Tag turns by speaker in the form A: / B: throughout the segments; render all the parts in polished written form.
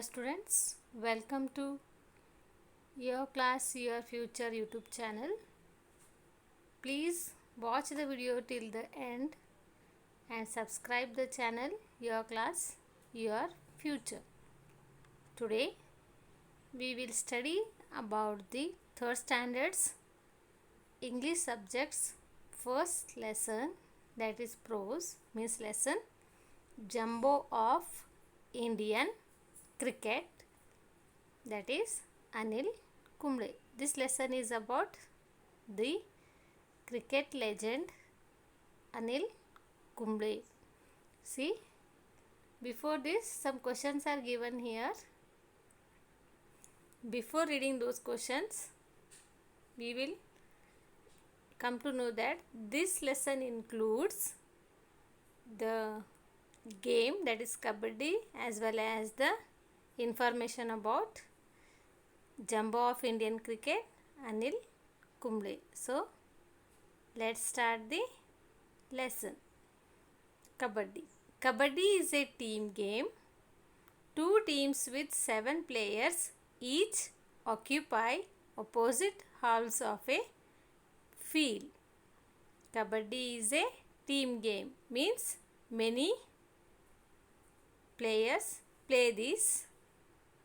A: Hello students, welcome to your class your future YouTube channel. Please watch the video till the end and subscribe the channel your class your future. Today we will study about the third standards English subjects first lesson, that is prose, means lesson Jumbo of Indian Cricket, that is Anil Kumble. This lesson is about the cricket legend Anil Kumble. See, before this some questions are given here. Before reading those questions, we will come to know that this lesson includes the game, that is Kabaddi, as well as the information about Jumbo of Indian Cricket Anil Kumble. So let's start the lesson. Kabaddi. Kabaddi is a team game. Two teams with 7 players each occupy opposite halves of a field. Kabaddi is a team game, means many players play this.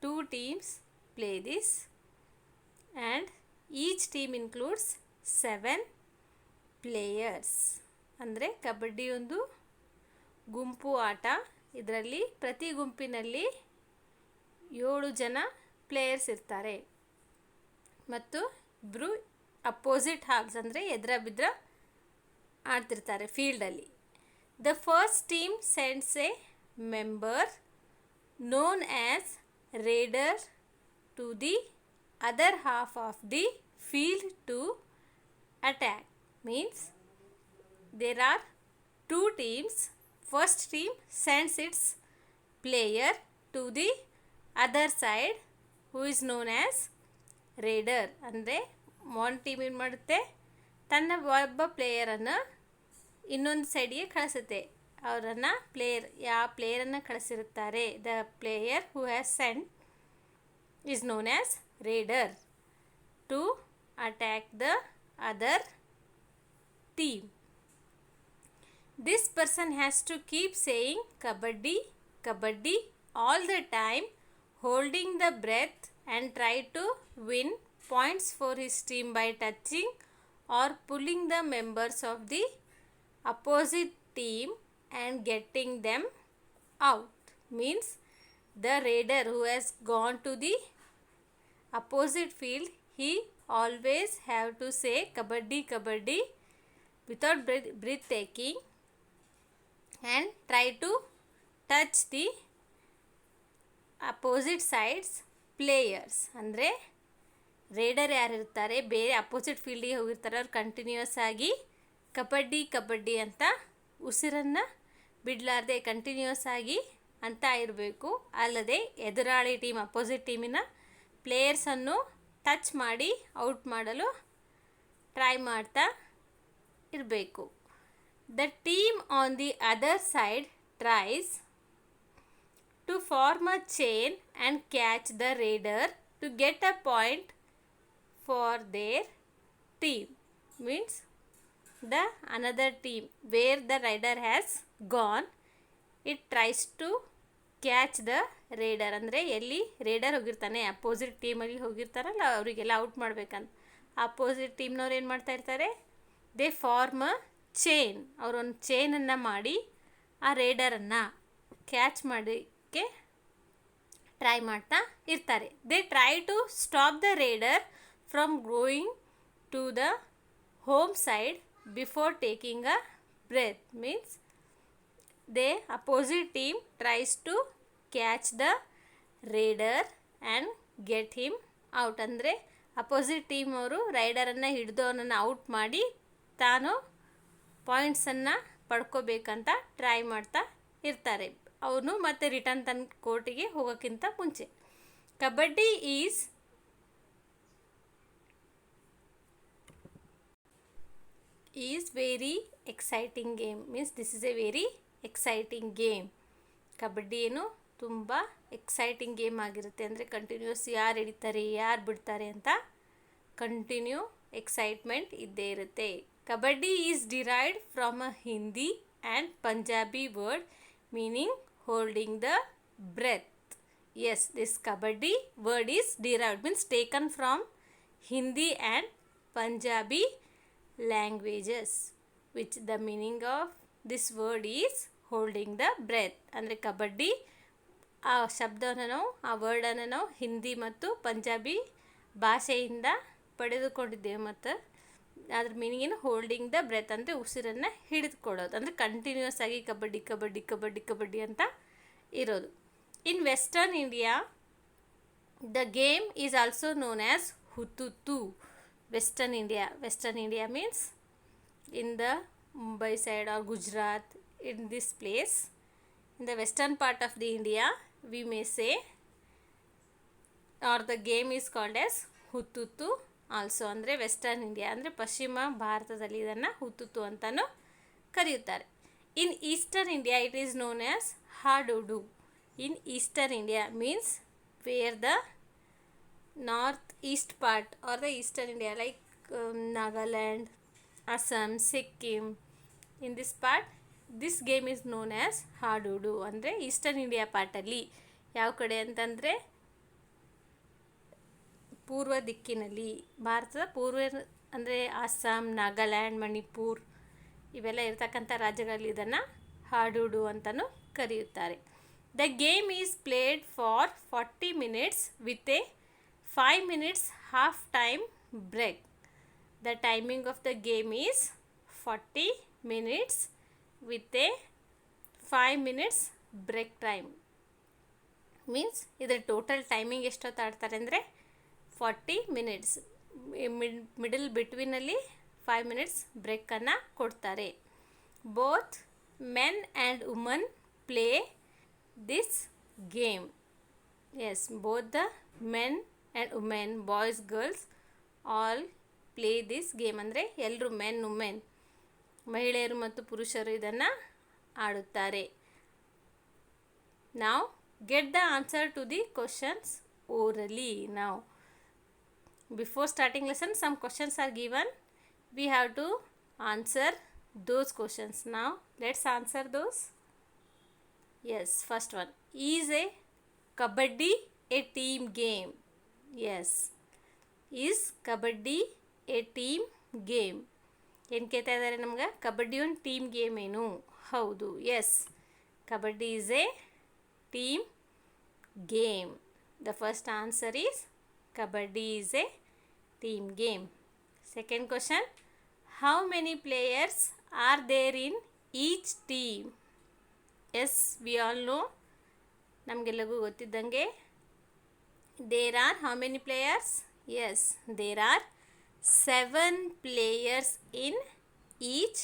A: Two teams play this and each team includes 7 players. ಅಂದರೆ ಕಬಡ್ಡಿ ಒಂದು ಗುಂಪು ಆಟ. ಇದರಲ್ಲಿ ಪ್ರತಿ ಗುಂಪಿನಲ್ಲಿ 7 ಜನ players ಇರ್ತಾರೆ ಮತ್ತು ಇಬ್ಬರು ಅಪೋಸಿಟ್ ಹಾಲ್ಸ್ ಅಂದರೆ ಎದುರ ಬಿದ್ರ ಆಡ್ತಿರ್ತಾರೆ ಫೀಲ್ಡಲ್ಲಿ. The first team sends A member known as raider to the other half of the field to attack. Means there are two teams. First team sends its player to the other side who is known as raider. ಅಂದರೆ one team ಏನು ಮಾಡುತ್ತೆ, ತನ್ನ ಒಬ್ಬ ಪ್ಲೇಯರನ್ನು ಇನ್ನೊಂದು ಸೈಡಿಗೆ ಕಳಿಸುತ್ತೆ. ಅವರನ್ನು ಯಾವ ಪ್ಲೇಯರನ್ನು ಕಳಿಸಿರುತ್ತಾರೆ, the player who has sent is known as raider to attack the other team. This person has to keep saying kabaddi kabaddi all the time, holding the breath and try to win points for his team by touching or pulling the members of the opposite team and getting them out. Means the raider who has gone to the opposite field, he always have to say kabaddi kabaddi without breath taking and try to touch the opposite sides players. ಅಂದರೆ Raider ಯಾರು ಇರ್ತಾರೆ, ಬೇರೆ opposite ಫೀಲ್ಡಿಗೆ ಹೋಗಿರ್ತಾರೆ, ಅವ್ರು continuous ಆಗಿ ಕಬಡ್ಡಿ ಕಬಡ್ಡಿ ಅಂತ ಉಸಿರನ್ನು ಬಿಡಲಾರ್ದೆ continuous ಆಗಿ ಅಂತ ಇರಬೇಕು. ಅಲ್ಲದೆ ಎದುರಾಳಿ ಟೀಮ್ ಅಪೋಸಿಟ್ ಟೀಮಿನ ಪ್ಲೇಯರ್ಸನ್ನು ಟಚ್ ಮಾಡಿ ಔಟ್ ಮಾಡಲು ಟ್ರೈ ಮಾಡ್ತಾ ಇರಬೇಕು. The team on the other side tries to form a chain and catch the raider to get a point for their team. Means the another team where the raider has gone, it tries to catch the raider. ಅಂದರೆ ಎಲ್ಲಿ Raider ಹೋಗಿರ್ತಾನೆ opposite ಟೀಮಲ್ಲಿ ಹೋಗಿರ್ತಾರಲ್ಲ ಅವರಿಗೆಲ್ಲ out ಮಾಡಬೇಕಂತ opposite ಟೀಮ್ನವ್ರು ಏನು ಮಾಡ್ತಾ ಇರ್ತಾರೆ, they form a chain. ಅವರೊಂದು ಚೈನನ್ನು ಮಾಡಿ ಆ ರೇಡರನ್ನು ಕ್ಯಾಚ್ ಮಾಡೋಕ್ಕೆ ಟ್ರೈ ಮಾಡ್ತಾ ಇರ್ತಾರೆ. They try to stop the raider from going to the home side before taking a breath. Means the opposite team tries to catch the raider and get him out. ಅಂದರೆ opposite team ಅವರು ರೈಡರನ್ನು ಹಿಡಿದು ಅವನನ್ನು out ಮಾಡಿ ತಾನು ಪಾಯಿಂಟ್ಸನ್ನು ಪಡ್ಕೋಬೇಕಂತ try ಮಾಡ್ತಾ ಇರ್ತಾರೆ. ಅವನು ಮತ್ತೆ ರಿಟರ್ನ್ ತನ್ನ ಕೋರ್ಟಿಗೆ ಹೋಗೋಕ್ಕಿಂತ ಮುಂಚೆ. Kabaddi is very exciting game. Means this is a very exciting game. Kabaddi ಏನು ತುಂಬ ಎಕ್ಸೈಟಿಂಗ್ ಗೇಮ್ ಆಗಿರುತ್ತೆ. ಅಂದರೆ ಕಂಟಿನ್ಯೂಸ್ ಯಾರು ಹಿಡಿತಾರೆ ಯಾರು ಬಿಡ್ತಾರೆ ಅಂತ ಕಂಟಿನ್ಯೂ ಎಕ್ಸೈಟ್ಮೆಂಟ್ ಇದ್ದೇ ಇರುತ್ತೆ. Kabaddi is derived from a Hindi and Punjabi word meaning holding the breath. Yes, this kabaddi word is derived, means taken from Hindi and Punjabi languages, which the meaning of this word is holding the breath. ಅಂದರೆ ಕಬಡ್ಡಿ ಆ ಶಬ್ದವನ್ನು ನಾವು ಆ ವರ್ಡನ್ನು ನಾವು ಹಿಂದಿ ಮತ್ತು ಪಂಜಾಬಿ ಭಾಷೆಯಿಂದ ಪಡೆದುಕೊಂಡಿದ್ದೇವೆ. ಮತ್ತು ಅದ್ರ ಮೀನಿಂಗ್ ಏನು, ಹೋಲ್ಡಿಂಗ್ ದ ಬ್ರೆತ್ ಅಂದರೆ ಉಸಿರನ್ನು ಹಿಡಿದುಕೊಳ್ಳೋದು. ಅಂದರೆ ಕಂಟಿನ್ಯೂಸ್ ಆಗಿ ಕಬಡ್ಡಿ ಕಬಡ್ಡಿ ಕಬಡ್ಡಿ ಕಬಡ್ಡಿ ಅಂತ ಇರೋದು. In Western India, the game is also known as Hututu. Western India means in the Mumbai side or Gujarat, in this place, in the western part of the India, we may say, or the game is called as Hututu also. ಅಂದರೆ western India ಅಂದರೆ ಪಶ್ಚಿಮ ಭಾರತದಲ್ಲಿ ಇದನ್ನು ಹುತುತು ಅಂತಲೂ ಕರೆಯುತ್ತಾರೆ. In Eastern India, it is known as Hadudu. In Eastern India means where the northeast part or the Eastern India like Nagaland, Assam, Sikkim, in this part this game is known as Hadudu. ಅಂದರೆ eastern India ಪಾರ್ಟಲ್ಲಿ ಯಾವ ಕಡೆ ಅಂತಂದರೆ ಪೂರ್ವ ದಿಕ್ಕಿನಲ್ಲಿ, ಭಾರತದ ಪೂರ್ವ ಅಂದರೆ ಅಸ್ಸಾಂ, ನಾಗಾಲ್ಯಾಂಡ್, ಮಣಿಪುರ್ ಇವೆಲ್ಲ ಇರ್ತಕ್ಕಂಥ ರಾಜ್ಯಗಳಲ್ಲಿ ಇದನ್ನು ಹಾಡುಡು ಅಂತಲೂ ಕರೆಯುತ್ತಾರೆ. The game is played for 40 minutes with a 5 minutes half time break. The timing of the game is 40 minutes with a 5 minutes break time. Means ಇದರ ಟೋಟಲ್ ಟೈಮಿಂಗ್ ಎಷ್ಟೊತ್ತು ಆಡ್ತಾರೆ ಅಂದರೆ 40 minutes. ಮಿಡಲ್ ಬಿಟ್ವೀನಲ್ಲಿ 5 minutes ಬ್ರೇಕನ್ನು ಕೊಡ್ತಾರೆ. Both men and woman play this game. Yes, both the men and women, boys, girls all play this game. ಅಂದರೆ ಎಲ್ಲರೂ men women ಮಹಿಳೆಯರು ಮತ್ತು ಪುರುಷರು ಇದನ್ನು ಆಡುತ್ತಾರೆ. Now get the answer to the questions orally. Now before starting lesson some questions are given. We have to answer those questions. Now let's answer those. Yes, first one. Is a kabaddi a team game? Yes. Is kabaddi a team game? ಏನು ಕೇಳ್ತಾ ಇದ್ದಾರೆ ನಮ್ಗೆ, ಕಬಡ್ಡಿ ಒಂದು team game ಏನು? ಹೌದು, yes, kabaddi is a team game. The first answer is kabaddi is a team game. Second question, how many players are there in each team? Yes, we all know, ನಮಗೆಲ್ಲರಿಗೂ ಗೊತ್ತಿದ್ದಂಗೆ there are how many players? Yes, there are 7 players in each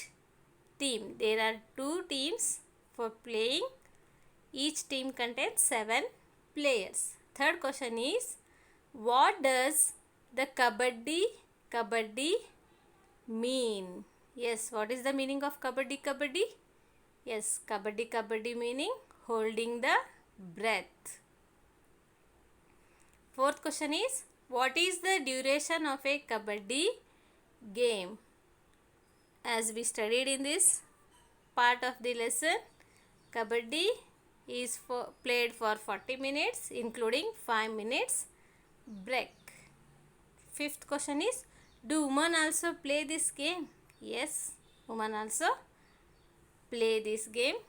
A: team. There are 2 teams for playing. Each team contains 7 players. Third question is, what does the kabaddi mean? Yes, what is the meaning of kabaddi? Yes, kabaddi meaning holding the breath. Fourth question is, what is the duration of a kabaddi game? As we studied in this part of the lesson, kabaddi is played for 40 minutes including 5 minutes break. Fifth question is, do women also play this game? Yes, women also play this game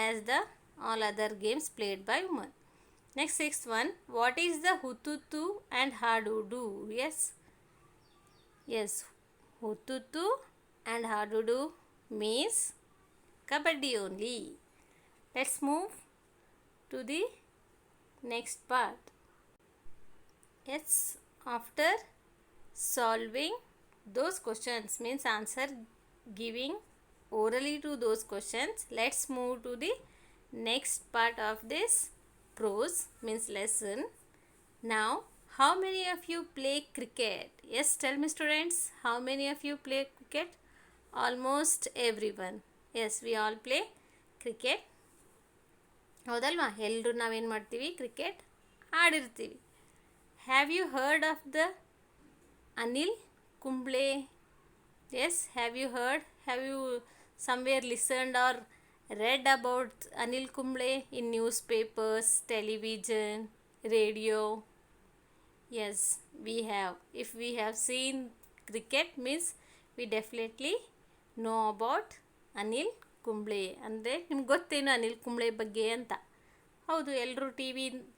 A: as the all other games played by women. Next, sixth one, what is the hututu and hadudu? Yes, hututu and hadudu means kabaddi only. Let's move to the next part. Yes, after solving those questions, means answer giving orally to those questions, let's move to the next part of this prose, means lesson. Now, how many of you play cricket? Yes, tell me students, how many of you play cricket? Almost everyone. Yes, we all play cricket. ಹೌದಲ್ವಾ? ಎಲ್ಲರೂ ನಾವೇನು ಮಾಡ್ತೀವಿ, cricket ಆಡಿರ್ತೀವಿ. Have you heard of the Anil Kumble? Yes, have you heard, have you somewhere listened or read about Anil Kumble in newspapers, television, radio? Yes, we have. If we have seen cricket means we definitely know about Anil Kumble. ಅಂದರೆ ನಿಮ್ಗೆ ಗೊತ್ತೇನು ಅನಿಲ್ ಕುಂಬ್ಳೆ ಬಗ್ಗೆ ಅಂತ? ಹೌದು, ಎಲ್ಲರೂ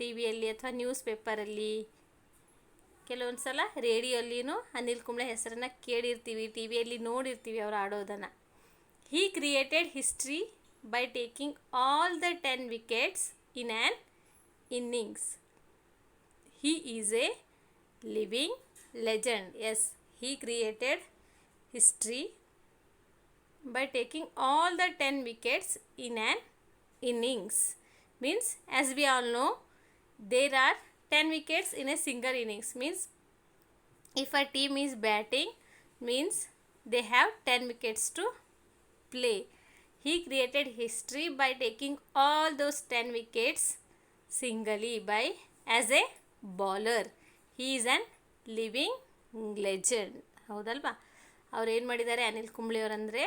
A: ಟಿವಿಯಲ್ಲಿ ಅಥವಾ news ಪೇಪರಲ್ಲಿ, ಕೆಲವೊಂದು ಸಲ ರೇಡಿಯೋಲ್ಲಿನೂ ಅನಿಲ್ ಕುಂಬ್ಳೆ ಹೆಸರನ್ನು ಕೇಳಿರ್ತೀವಿ, ಟಿ ವಿಯಲ್ಲಿ ನೋಡಿರ್ತೀವಿ ಅವ್ರು ಆಡೋದನ್ನು. He created history by taking all the 10 wickets in an innings. He is a living legend. Yes, he created history by taking all the 10 wickets in an innings. Means, as we all know, there are 10 wickets in a single innings. Means, if a team is batting, means they have 10 wickets to play. He created history by taking all those 10 wickets singly by as a bowler. He is an living legend. ಹೌದಲ್ವಾ? ಅವ್ರು ಏನು ಮಾಡಿದ್ದಾರೆ, Anil Kumble ಅವರಂದರೆ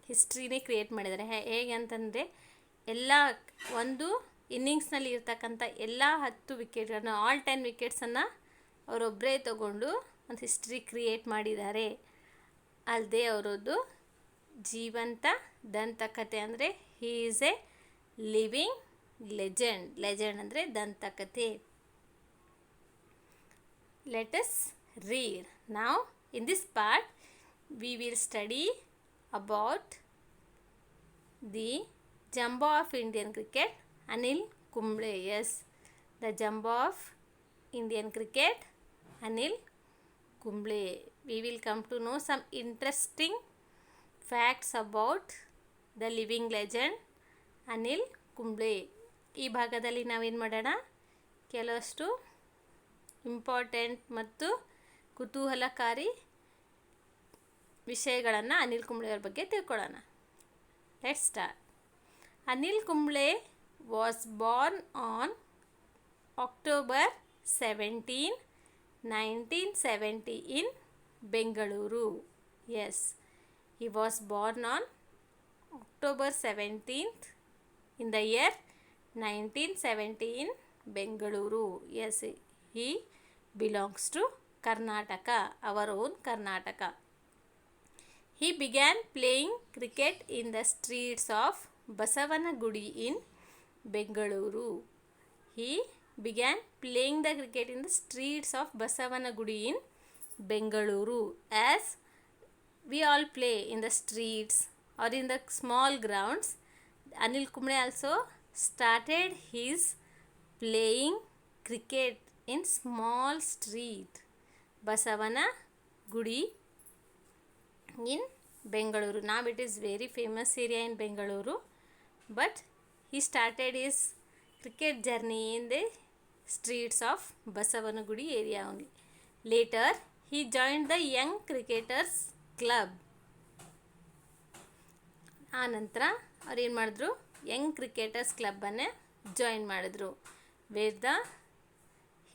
A: ಹಿಸ್ಟ್ರಿನೇ create ಮಾಡಿದ್ದಾರೆ. ಹೇಗೆ ಅಂತಂದರೆ, ಎಲ್ಲ ಒಂದು ಇನ್ನಿಂಗ್ಸ್ನಲ್ಲಿ ಇರ್ತಕ್ಕಂಥ ಎಲ್ಲ 10 ವಿಕೆಟ್ಗಳನ್ನು, ಆಲ್ 10 ವಿಕೆಟ್ಸನ್ನು ಅವರೊಬ್ಬರೇ ತಗೊಂಡು ಒಂದು ಹಿಸ್ಟ್ರಿ ಕ್ರಿಯೇಟ್ ಮಾಡಿದ್ದಾರೆ. ಅಲ್ಲದೆ ಅವರದ್ದು ಜೀವಂತ ದಂತಕಥೆ, ಅಂದರೆ he is a living legend. Legend ಅಂದರೆ ದಂತಕಥೆ. Let us read. Now in this part we will study about the jumbo of Indian cricket, Anil Kumble. Yes, the jumbo of Indian cricket, Anil Kumble. We will come to know some interesting facts about the living legend Anil Kumble. ಈ ಭಾಗದಲ್ಲಿ ನಾವೇನು ಮಾಡೋಣ, ಕೆಲವಷ್ಟು important ಮತ್ತು ಕುತೂಹಲಕಾರಿ ವಿಷಯಗಳನ್ನು ಅನಿಲ್ ಕುಂಬ್ಳೆಯವ್ರ ಬಗ್ಗೆ ತಿಳ್ಕೊಳ್ಳೋಣ. Let's start. Anil Kumble was Born on October 17, 1970 in Bengaluru. Yes, he was born on October 17th in the year 1970 in Bengaluru. Yes, he belongs to Karnataka, our own Karnataka. He began playing cricket in the streets of Basavanagudi in Bengaluru. He began playing the cricket in the streets of Basavanagudi in Bengaluru, as we all play in the streets or in the small grounds. Anil Kumble also started his playing cricket in small street Basavanagudi in Bengaluru. Now it is very famous area in Bengaluru, but he started his cricket journey in the streets of Basavanagudi area only. Later he joined the Young Cricketers Club. ಆ ನಂತರ ಅವ್ರು ಏನು ಮಾಡಿದ್ರು, Young cricketers ಕ್ಲಬ್ಬನ್ನೇ join ಮಾಡಿದ್ರು.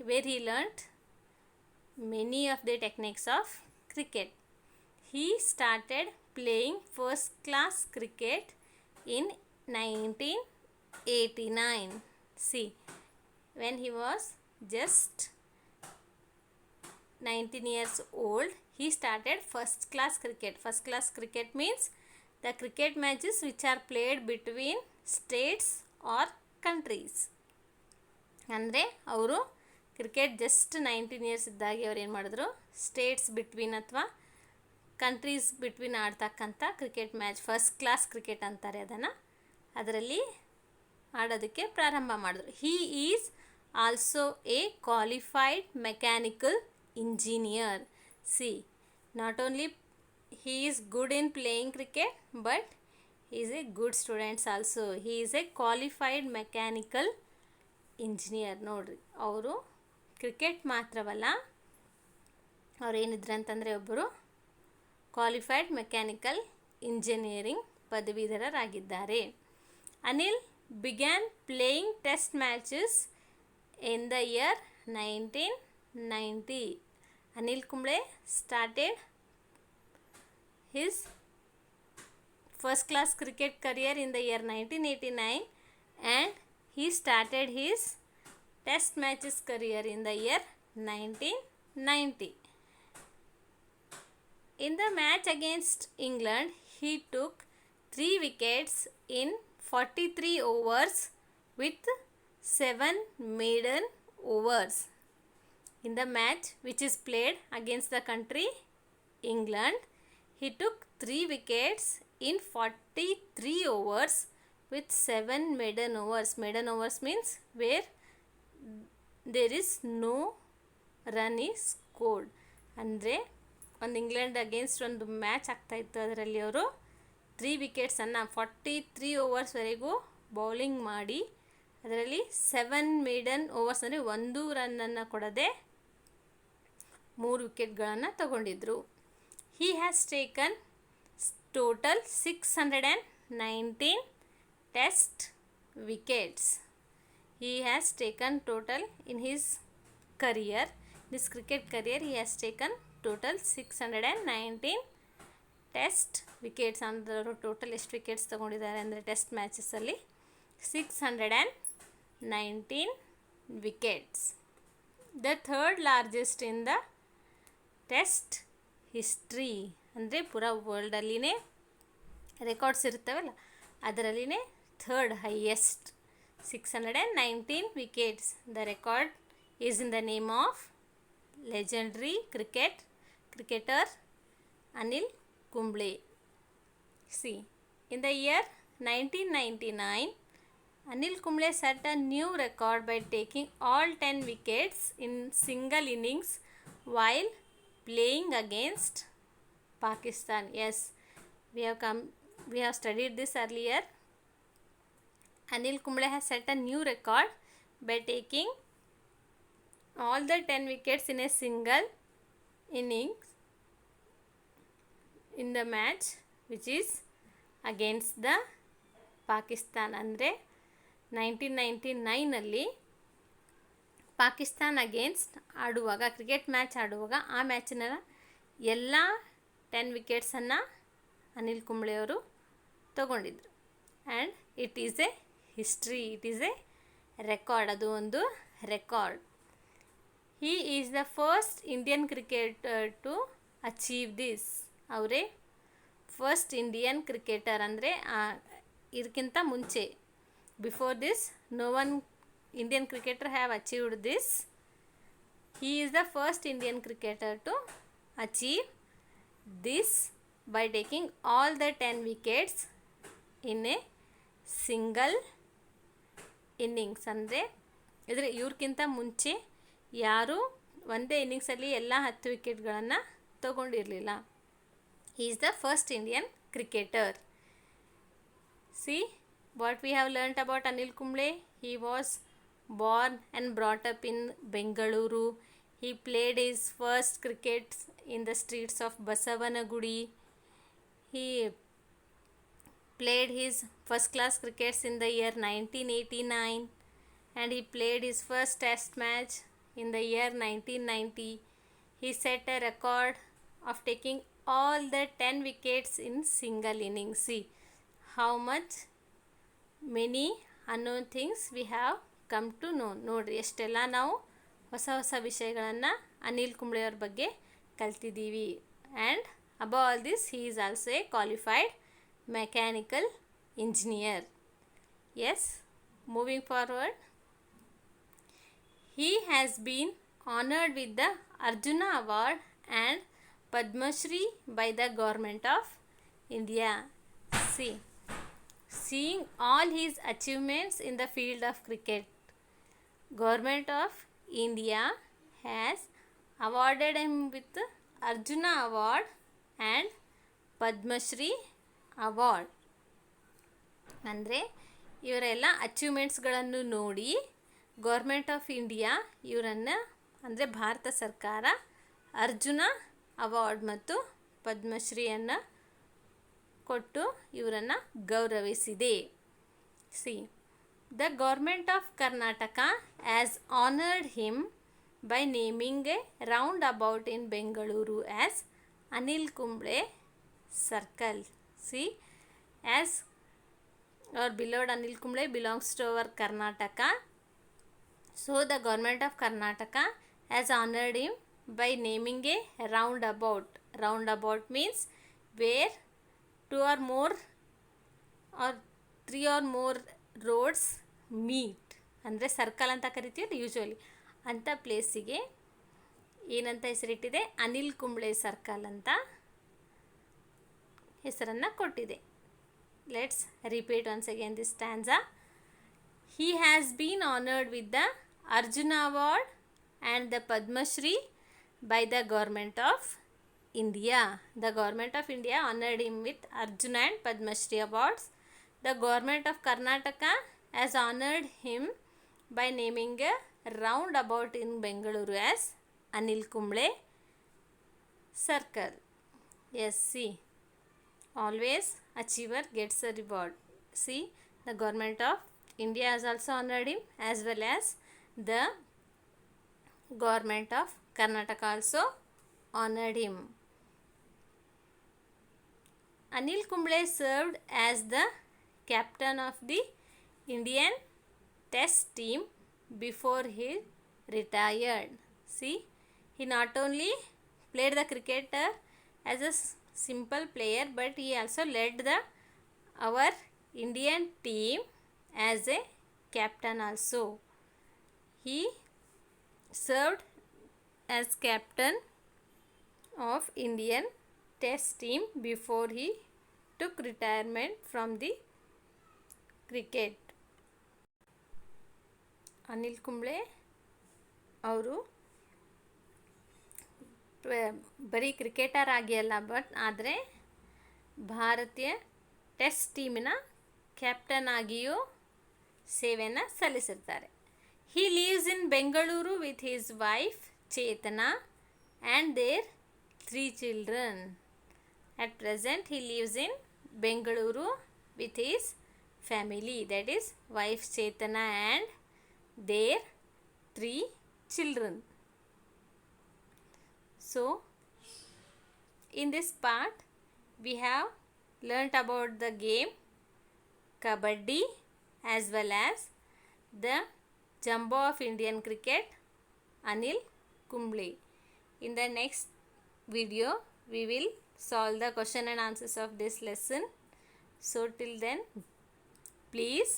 A: Wear he learned many of the techniques of cricket. He started playing first class cricket in 1989. See, when he was just 19 years old, he started first class cricket. First class cricket means the cricket matches which are played between states or countries. ಅಂದರೆ ಅವರು cricket just 19 years ಇದ್ದಾಗೆ ಅವ್ರು ಏನು ಮಾಡಿದ್ರು, states between ಅಥವಾ countries between ಆಡ್ತಕ್ಕಂಥ cricket match, first class cricket ಅಂತಾರೆ ಅದನ್ನು, ಅದರಲ್ಲಿ ಆಡೋದಕ್ಕೆ ಪ್ರಾರಂಭ ಮಾಡಿದ್ರು. He is also a qualified mechanical engineer. See, not only he is good in playing cricket, but he is a good student also. He is a qualified mechanical engineer. ನೋಡ್ರಿ, ಅವರು cricket ಮಾತ್ರವಲ್ಲ, ಅವ್ರು ಏನಿದ್ರು ಅಂತಂದರೆ ಒಬ್ಬರು ಕ್ವಾಲಿಫೈಡ್ ಮೆಕ್ಯಾನಿಕಲ್ ಇಂಜಿನಿಯರಿಂಗ್ ಪದವೀಧರರಾಗಿದ್ದಾರೆ. Anil began playing test matches in the year 1990. Anil Kumble started his first class cricket career in the year 1989 and he started his test matches career in the year 1990. In the match against England, he took 3 wickets in 43 overs with 7 maiden overs. In the match which is played against the country England, he took 3 wickets in 43 overs with 7 maiden overs. Maiden overs means where there is no run is scored. ಅಂದರೆ ಒಂದು England against ಒಂದು match ಆಗ್ತಾಯಿತ್ತು, ಅದರಲ್ಲಿ ಅವರು 3 ವಿಕೆಟ್ಸನ್ನು 43 ಓವರ್ಸ್ವರೆಗೂ bowling ಮಾಡಿ ಅದರಲ್ಲಿ 7 maiden overs ಅಂದರೆ 1 ರನ್ನನ್ನು ಕೊಡದೆ 3 ವಿಕೆಟ್ಗಳನ್ನು ತಗೊಂಡಿದ್ದರು. He has taken total 619 test wickets. He has taken total in his career, this cricket career, he has taken total 619 test wickets. ಅಂದರೆ ಟೋಟಲ್ ಎಷ್ಟು ವಿಕೆಟ್ಸ್ ತೊಗೊಂಡಿದ್ದಾರೆ ಅಂದರೆ ಟೆಸ್ಟ್ ಮ್ಯಾಚಸಲ್ಲಿ 619 wickets. The third largest in the test history. ಅಂದರೆ ಪೂರಾ ವರ್ಲ್ಡಲ್ಲಿನೇ records ಇರ್ತವಲ್ಲ ಅದರಲ್ಲಿನೇ third highest 619 wickets. The record is in the name of legendary cricketer Anil Kumble. See, in the year 1999, Anil Kumble set a new record by taking all 10 wickets in single innings while playing against Pakistan. Yes, we have studied this earlier. Anil Kumble has set a new record by taking all the 10 wickets in a single innings in the match which is against the Pakistan. ಅಂದರೆ 1999ನಲ್ಲಿ Pakistan against ಆಡುವಾಗ cricket match ಆಡುವಾಗ ಆ ಮ್ಯಾಚಿನ ಎಲ್ಲ 10 ವಿಕೆಟ್ಸನ್ನು ಅನಿಲ್ ಕುಂಬ್ಳೆಯವರು ತಗೊಂಡಿದ್ರು. And it is a history, it is a record, ಅದು ಒಂದು record. He is the first Indian cricketer to achieve this. ಅವರೇ ಫಸ್ಟ್ ಇಂಡಿಯನ್ ಕ್ರಿಕೆಟರ್. ಅಂದರೆ ಇದಕ್ಕಿಂತ ಮುಂಚೆ before this no one Indian cricketer have achieved this. He is the first Indian cricketer to achieve this by taking all the 10 wickets in a single innings. ಅಂದರೆ ಇವ್ರಿಗಿಂತ ಮುಂಚೆ ಯಾರು ಒಂದೇ ಇನ್ನಿಂಗ್ಸಲ್ಲಿ ಎಲ್ಲ 10 ವಿಕೆಟ್ಗಳನ್ನು ತಗೊಂಡಿರಲಿಲ್ಲ. He is the first Indian cricketer. See what we have learned about Anil Kumble. He was born and brought up in Bengaluru. He played his first cricket in the streets of Basavanagudi. He played his first class crickets in the year 1989 and he played his first test match in the year 1990. He set a record of taking all the 10 wickets in single innings. See how much many unknown things we have come to know. ನೋಡ್ರಿ ಎಷ್ಟೆಲ್ಲ ನಾವು ಹೊಸ ಹೊಸ ವಿಷಯಗಳನ್ನು ಅನಿಲ್ ಕುಂಬ್ಳೆಯವ್ರ ಬಗ್ಗೆ ಕಲ್ತಿದ್ದೀವಿ. And above all this, he is also a qualified mechanical engineer. Yes, moving forward, he has been honored with the Arjuna Award and Padma Shri by the Government of India. Seeing all his achievements in the field of cricket, Government of India has awarded him with Arjuna Award and Padma Shri award. ಅಂದರೆ ಇವರೆಲ್ಲ ಅಚೀವ್ಮೆಂಟ್ಸ್ಗಳನ್ನು ನೋಡಿ government of India ಇವರನ್ನು ಅಂದರೆ ಭಾರತ ಸರ್ಕಾರ Arjuna award ಮತ್ತು ಪದ್ಮಶ್ರೀಯನ್ನು ಕೊಟ್ಟು ಇವರನ್ನು ಗೌರವಿಸಿದೆ. ಸಿ The government of Karnataka has honored him by naming a roundabout in Bengaluru as Anil Kumble Circle. See, as our beloved Anil Kumble belongs to our Karnataka, so the government of Karnataka has honored him by naming a roundabout. Roundabout means where two or more or three or more roads meet ಅಂದರೆ circle ಅಂತ ಕರಿತೀವಿ usually ಅಂಥ ಪ್ಲೇಸಿಗೆ ಏನಂತ ಹೆಸರಿಟ್ಟಿದೆ, Anil Kumble circle ಅಂತ ಹೆಸರನ್ನು ಕೊಟ್ಟಿದೆ. Let's repeat once again this stanza. He has been honored with the Arjuna Award and the Padma Shri by the Government of India. The Government of India honored him with Arjuna and Padma Shri awards. The Government of Karnataka has honored him by naming a roundabout in Bengaluru as Anil Kumble Circle. Yes, see, always achiever gets a reward. See, the Government of India has also honored him, as well as the Government of Karnataka also honored him. Anil Kumble served as the captain of the Indian Test team before he retired. See, he not only played the cricketer as a simple player, but he also led our Indian team as a captain also. He served as captain of Indian Test team before he took retirement from the cricket. Anil Kumble ಅವರು ಬರೀ cricketer ಆಗಿ ಅಲ್ಲ, ಆದರೆ ಭಾರತೀಯ test ಟೀಮಿನ captain ಆಗಿಯೂ ಸೇವೆಯನ್ನು ಸಲ್ಲಿಸಿರ್ತಾರೆ. He lives in Bengaluru with his wife Chetana and their 3 children. At present, he lives in Bengaluru with his family, that is wife Chetana and their 3 children. So, in this part, we have learnt about the game Kabaddi as well as the Jumbo of Indian cricket, Anil Kumble. In the next video, we will solve the question and answers of this lesson. So till then, please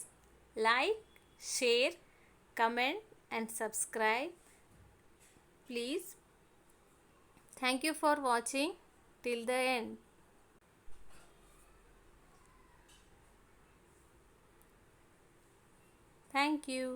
A: like, share, comment and subscribe. Please. Thank you for watching till the end. Thank you.